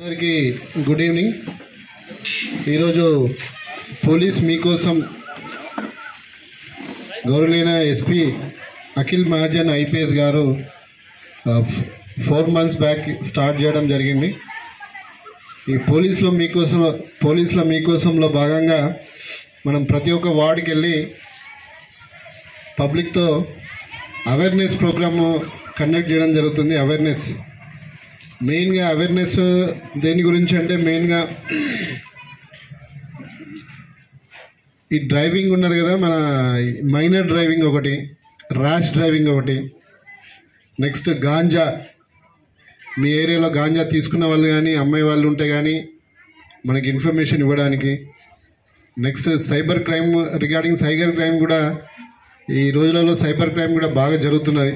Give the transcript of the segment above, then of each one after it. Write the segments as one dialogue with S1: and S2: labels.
S1: అందరికీ good evening. ఈరోజు police మీకోసం గౌరవనీయ ఎస్పీ అఖిల్ మహాజన్ ఐపీఎస్ గారు 4 months బ్యాక్ స్టార్ట్ చేయడం జరిగింది. ఈ పోలీసుల మీకోసంలో భాగంగా మనం ప్రతి ఒక్క వార్డుకి వెళ్ళి పబ్లిక్తో అవేర్నెస్ ప్రోగ్రాము కండక్ట్ చేయడం జరుగుతుంది. మెయిన్గా అవేర్నెస్ దేని గురించి అంటే మెయిన్గా ఈ డ్రైవింగ్ ఉన్నది కదా, మన మైనర్ డ్రైవింగ్ ఒకటి, ర్యాష్ డ్రైవింగ్ ఒకటి, నెక్స్ట్ గాంజా, మీ ఏరియాలో గాంజా తీసుకున్న వాళ్ళు కానీ అమ్మాయి వాళ్ళు ఉంటే కానీ మనకి ఇన్ఫర్మేషన్ ఇవ్వడానికి, next cyber crime, regarding cyber crime కూడా ఈ రోజులలో సైబర్ క్రైమ్ కూడా బాగా జరుగుతున్నది.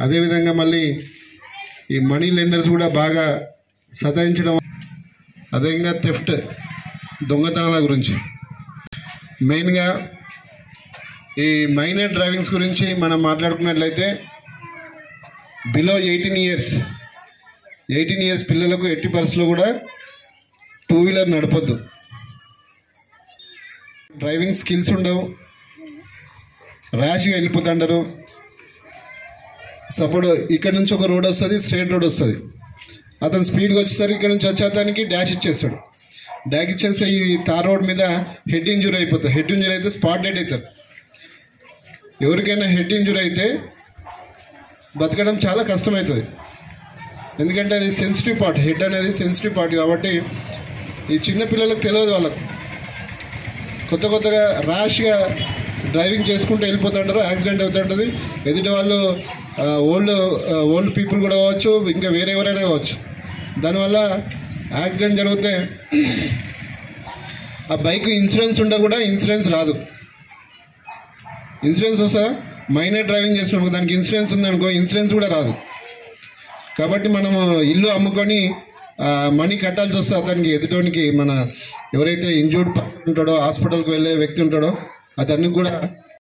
S1: అదేవిధంగా మళ్ళీ ఈ మనీ లెండర్స్ కూడా బాగా సతాయించడం, అదేవిధంగా థెఫ్ట్, దొంగతనాల గురించి. మెయిన్గా ఈ మైనర్ డ్రైవింగ్స్ గురించి మనం మాట్లాడుకున్నట్లయితే బిలో 18 years పిల్లలకు ఎట్టి పరిస్థితుల్లో కూడా 2-wheeler నడపొద్దు. డ్రైవింగ్ స్కిల్స్ ఉండవు, ర్యాష్గా వెళ్ళిపోతుంటారు. సపోర్ట్ ఇక్కడ నుంచి ఒక రోడ్ వస్తుంది, స్ట్రైట్ రోడ్ వస్తుంది, అతను స్పీడ్గా వచ్చేసరికి ఇక్కడ నుంచి వచ్చేదానికి డాష్ ఇచ్చేస్తాడు. డాష్ ఇచ్చేస్తే ఈ తార్ రోడ్ మీద హెడ్ ఇంజురీ అయిపోతుంది. హెడ్ ఇంజురీ అయితే స్పాట్ డెడ్ అవుతారు. ఎవరికైనా హెడ్ ఇంజురీ అయితే బతకడం చాలా కష్టమవుతుంది. ఎందుకంటే అది సెన్సిటివ్ పార్ట్, హెడ్ అనేది సెన్సిటివ్ పార్ట్ కాబట్టి ఈ చిన్న పిల్లలకు తెలియదు. వాళ్ళకు కొత్తగా ర్యాష్గా డ్రైవింగ్ చేసుకుంటూ వెళ్ళిపోతుంటారు, యాక్సిడెంట్ అవుతుంటుంది. ఎదుటి వాళ్ళు ఓల్డ్ పీపుల్ కూడా కావచ్చు, ఇంకా వేరే ఎవరైనా కావచ్చు. దానివల్ల యాక్సిడెంట్ జరిగితే ఆ బైక్ ఇన్సూరెన్స్ ఉండా కూడా ఇన్సూరెన్స్ రాదు. ఇన్సూరెన్స్ వస్తుందా? మైనర్ డ్రైవింగ్ చేసినాము, దానికి ఇన్సూరెన్స్ ఉందనుకో, ఇన్సూరెన్స్ కూడా రాదు. కాబట్టి మనము ఇల్లు అమ్ముకొని మనీ కట్టాల్సి వస్తే అతనికి, ఎదుటోనికి, మన ఎవరైతే ఇంజూర్డ్ పర్సన్ ఉంటాడో, హాస్పిటల్కి వెళ్ళే వ్యక్తి ఉంటాడో అతనికి కూడా